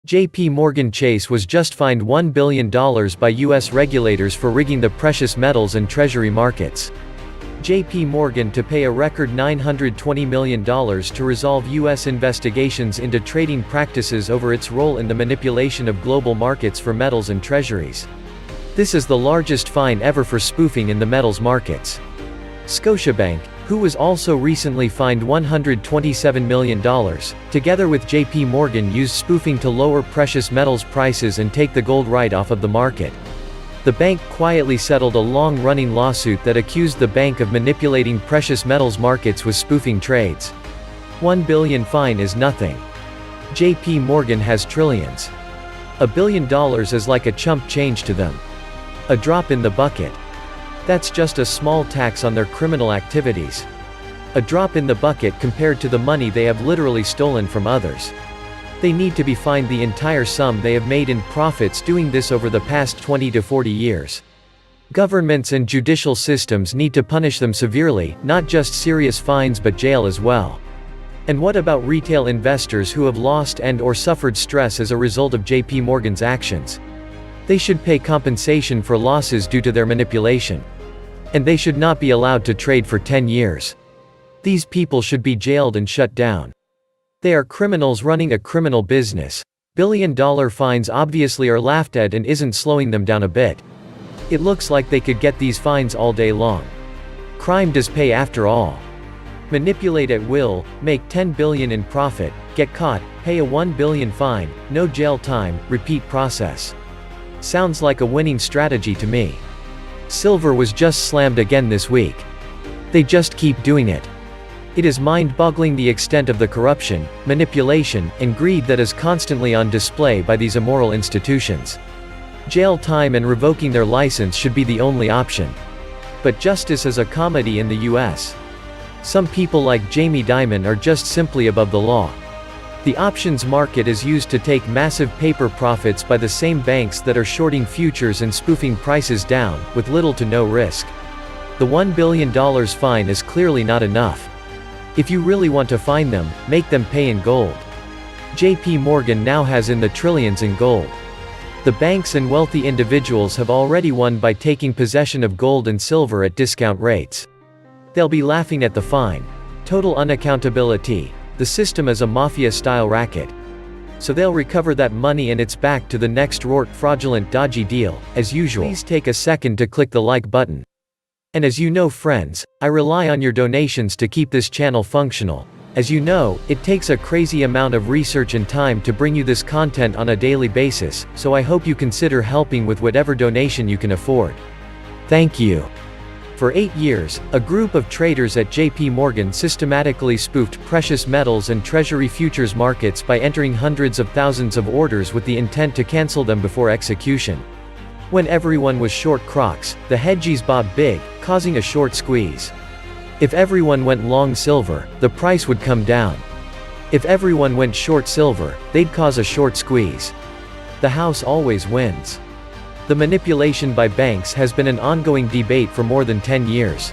J.P. Morgan Chase was just fined $1 billion by U.S. regulators for rigging the precious metals and Treasury markets. J.P. Morgan to pay a record $920 million to resolve U.S. investigations into trading practices over its role in the manipulation of global markets for metals and treasuries. This is the largest fine ever for spoofing in the metals markets. Scotiabank, who was also recently fined $127 million, together with J.P. Morgan used spoofing to lower precious metals prices and take the gold right off of the market. The bank quietly settled a long-running lawsuit that accused the bank of manipulating precious metals markets with spoofing trades. $1 billion fine is nothing. J.P. Morgan has trillions. $1 billion is like a chump change to them. A drop in the bucket. That's just a small tax on their criminal activities. A drop in the bucket compared to the money they have literally stolen from others. They need to be fined the entire sum they have made in profits doing this over the past 20 to 40 years. Governments and judicial systems need to punish them severely, not just serious fines but jail as well. And what about retail investors who have lost and/or suffered stress as a result of J.P. Morgan's actions? They should pay compensation for losses due to their manipulation. And they should not be allowed to trade for 10 years. These people should be jailed and shut down. They are criminals running a criminal business. Billion-dollar fines obviously are laughed at and isn't slowing them down a bit. It looks like they could get these fines all day long. Crime does pay after all. Manipulate at will, make $10 billion in profit, get caught, pay a $1 billion fine, no jail time, repeat process. Sounds like a winning strategy to me. Silver was just slammed again this week. They just keep doing it. It is mind-boggling the extent of the corruption, manipulation, and greed that is constantly on display by these immoral institutions. Jail time and revoking their license should be the only option. But justice is a comedy in the US. Some people like Jamie Dimon are just simply above the law. The options market is used to take massive paper profits by the same banks that are shorting futures and spoofing prices down, with little to no risk. The $1 billion fine is clearly not enough. If you really want to fine them, make them pay in gold. J.P. Morgan now has in the trillions in gold. The banks and wealthy individuals have already won by taking possession of gold and silver at discount rates. They'll be laughing at the fine. Total unaccountability. The system is a mafia-style racket. So they'll recover that money and it's back to the next Rourke fraudulent dodgy deal, as usual. Please take a second to click the like button. And as you know friends, I rely on your donations to keep this channel functional. As you know, it takes a crazy amount of research and time to bring you this content on a daily basis, so I hope you consider helping with whatever donation you can afford. Thank you. For 8 years, a group of traders at J.P. Morgan systematically spoofed precious metals and treasury futures markets by entering hundreds of thousands of orders with the intent to cancel them before execution. When everyone was short Crocs, the hedgies bought big, causing a short squeeze. If everyone went long silver, the price would come down. If everyone went short silver, they'd cause a short squeeze. The house always wins. The manipulation by banks has been an ongoing debate for more than 10 years.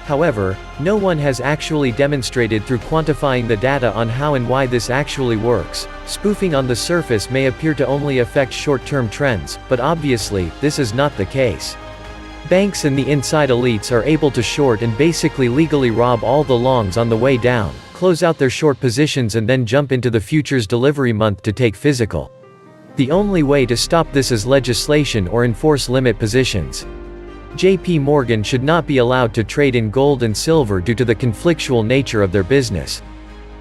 However, no one has actually demonstrated through quantifying the data on how and why this actually works. Spoofing on the surface may appear to only affect short-term trends, but obviously, this is not the case. Banks and the inside elites are able to short and basically legally rob all the longs on the way down, close out their short positions and then jump into the futures delivery month to take physical. The only way to stop this is legislation or enforce limit positions. J.P. Morgan should not be allowed to trade in gold and silver due to the conflictual nature of their business.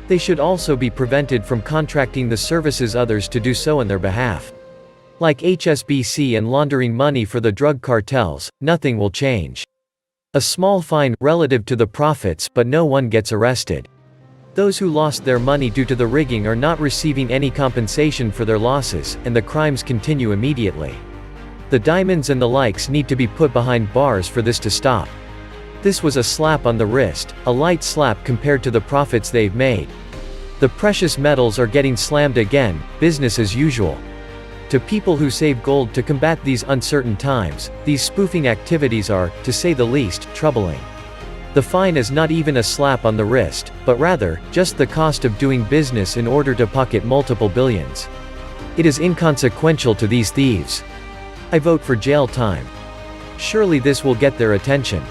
They should also be prevented from contracting the services others to do so on their behalf. Like HSBC and laundering money for the drug cartels, nothing will change. A small fine, relative to the profits, but no one gets arrested. Those who lost their money due to the rigging are not receiving any compensation for their losses, and the crimes continue immediately. The diamonds and the likes need to be put behind bars for this to stop. This was a slap on the wrist, a light slap compared to the profits they've made. The precious metals are getting slammed again, business as usual. To people who save gold to combat these uncertain times, these spoofing activities are, to say the least, troubling. The fine is not even a slap on the wrist, but rather, just the cost of doing business in order to pocket multiple billions. It is inconsequential to these thieves. I vote for jail time. Surely this will get their attention.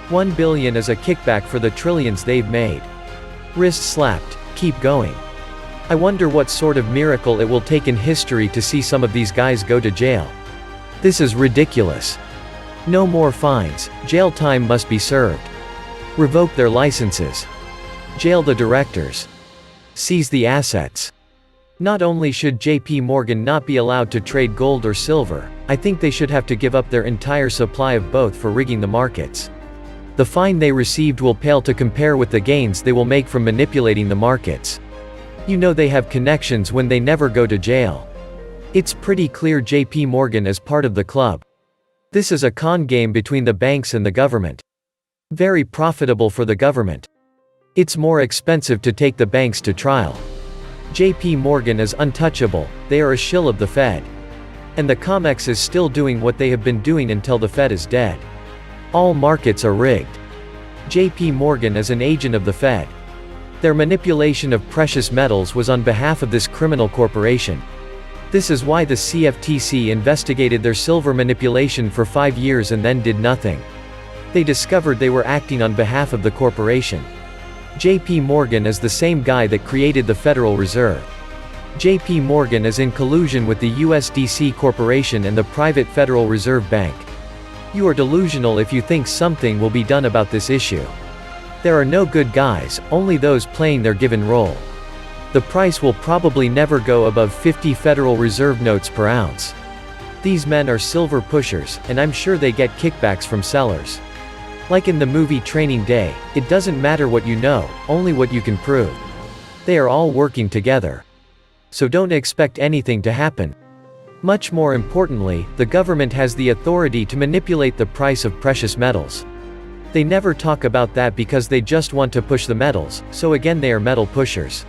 1 billion is a kickback for the trillions they've made. Wrist slapped, keep going. I wonder what sort of miracle it will take in history to see some of these guys go to jail. This is ridiculous. No more fines, jail time must be served. Revoke their licenses. Jail the directors. Seize the assets. Not only should JP Morgan not be allowed to trade gold or silver, I think they should have to give up their entire supply of both for rigging the markets. The fine they received will pale to compare with the gains they will make from manipulating the markets. You know they have connections when they never go to jail. It's pretty clear JP Morgan is part of the club. This is a con game between the banks and the government. Very profitable for the government. It's more expensive to take the banks to trial. JP Morgan is untouchable, they are a shill of the Fed. And the COMEX is still doing what they have been doing until the Fed is dead. All markets are rigged. JP Morgan is an agent of the Fed. Their manipulation of precious metals was on behalf of this criminal corporation. This is why the CFTC investigated their silver manipulation for 5 years and then did nothing. They discovered they were acting on behalf of the corporation. JP Morgan is the same guy that created the Federal Reserve. JP Morgan is in collusion with the USDC Corporation and the private Federal Reserve Bank. You are delusional if you think something will be done about this issue. There are no good guys, only those playing their given role. The price will probably never go above 50 Federal Reserve notes per ounce. These men are silver pushers, and I'm sure they get kickbacks from sellers. Like in the movie Training Day, it doesn't matter what you know, only what you can prove. They are all working together. So don't expect anything to happen. Much more importantly, the government has the authority to manipulate the price of precious metals. They never talk about that because they just want to push the metals, so again they are metal pushers.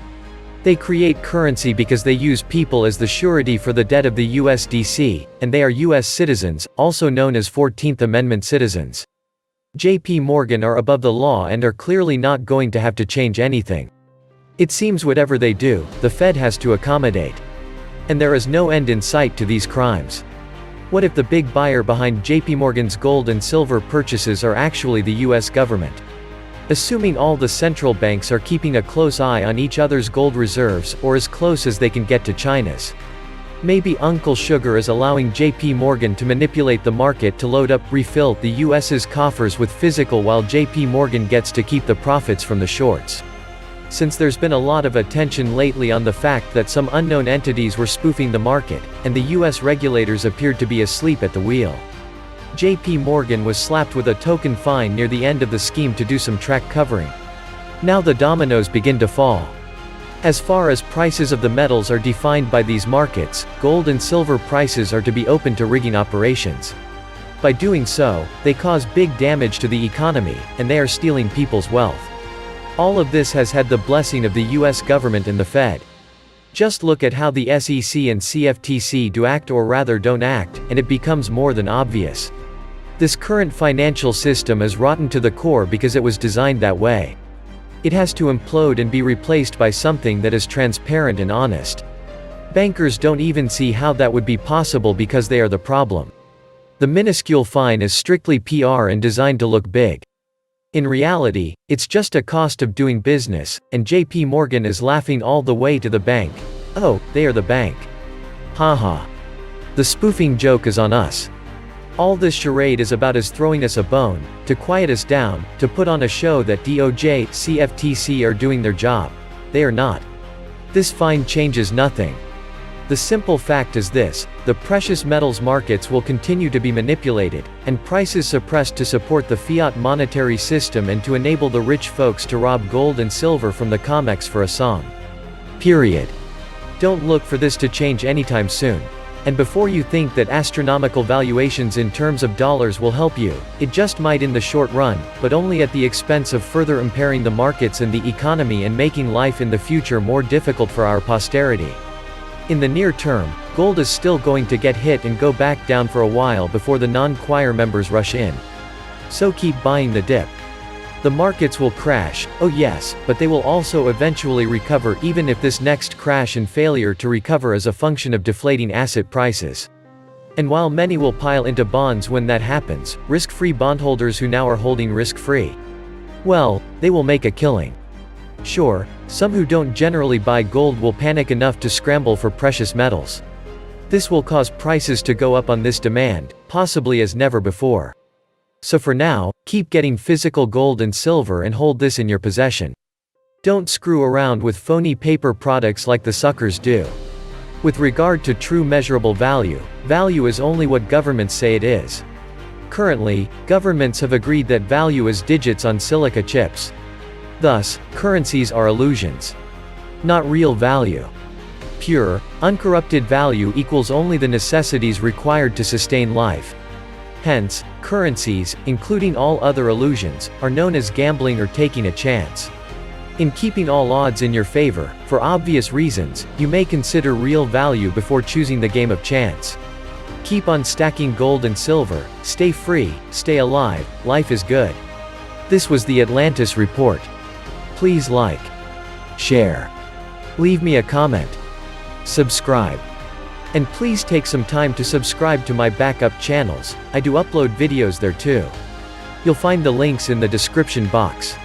They create currency because they use people as the surety for the debt of the USDC, and they are US citizens, also known as 14th Amendment citizens. JP Morgan are above the law and are clearly not going to have to change anything. It seems whatever they do, the Fed has to accommodate. And there is no end in sight to these crimes. What if the big buyer behind JP Morgan's gold and silver purchases are actually the US government? Assuming all the central banks are keeping a close eye on each other's gold reserves or as close as they can get to China's. Maybe Uncle Sugar is allowing JP Morgan to manipulate the market to refill the US's coffers with physical while JP Morgan gets to keep the profits from the shorts. Since there's been a lot of attention lately on the fact that some unknown entities were spoofing the market, and the US regulators appeared to be asleep at the wheel. JP Morgan was slapped with a token fine near the end of the scheme to do some track covering. Now the dominoes begin to fall. As far as prices of the metals are defined by these markets, gold and silver prices are to be open to rigging operations. By doing so, they cause big damage to the economy, and they are stealing people's wealth. All of this has had the blessing of the US government and the Fed. Just look at how the SEC and CFTC do act or rather don't act, and it becomes more than obvious. This current financial system is rotten to the core because it was designed that way. It has to implode and be replaced by something that is transparent and honest. Bankers don't even see how that would be possible because they are the problem. The minuscule fine is strictly PR and designed to look big. In reality, it's just a cost of doing business, and JP Morgan is laughing all the way to the bank. Oh, they are the bank. Haha. The spoofing joke is on us. All this charade is about is throwing us a bone, to quiet us down, to put on a show that DOJ, CFTC are doing their job. They are not. This fine changes nothing. The simple fact is this: the precious metals markets will continue to be manipulated, and prices suppressed to support the fiat monetary system and to enable the rich folks to rob gold and silver from the COMEX for a song. Period. Don't look for this to change anytime soon. And before you think that astronomical valuations in terms of dollars will help you, it just might in the short run, but only at the expense of further impairing the markets and the economy and making life in the future more difficult for our posterity. In the near term, gold is still going to get hit and go back down for a while before the non-choir members rush in. So keep buying the dip. The markets will crash, oh yes, but they will also eventually recover even if this next crash and failure to recover is a function of deflating asset prices. And while many will pile into bonds when that happens, risk-free bondholders who now are holding risk-free, well, they will make a killing. Sure, some who don't generally buy gold will panic enough to scramble for precious metals. This will cause prices to go up on this demand, possibly as never before. So for now, keep getting physical gold and silver and hold this in your possession. Don't screw around with phony paper products like the suckers do. With regard to true measurable value, value is only what governments say it is. Currently, governments have agreed that value is digits on silica chips. Thus, currencies are illusions. Not real value. Pure, uncorrupted value equals only the necessities required to sustain life. Hence, currencies, including all other illusions, are known as gambling or taking a chance. In keeping all odds in your favor, for obvious reasons, you may consider real value before choosing the game of chance. Keep on stacking gold and silver, stay free, stay alive, life is good. This was the Atlantis Report. Please like, share, leave me a comment, subscribe. And please take some time to subscribe to my backup channels, I do upload videos there too. You'll find the links in the description box.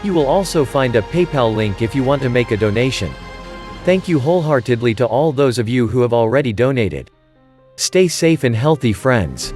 You will also find a PayPal link if you want to make a donation. Thank you wholeheartedly to all those of you who have already donated. Stay safe and healthy, friends.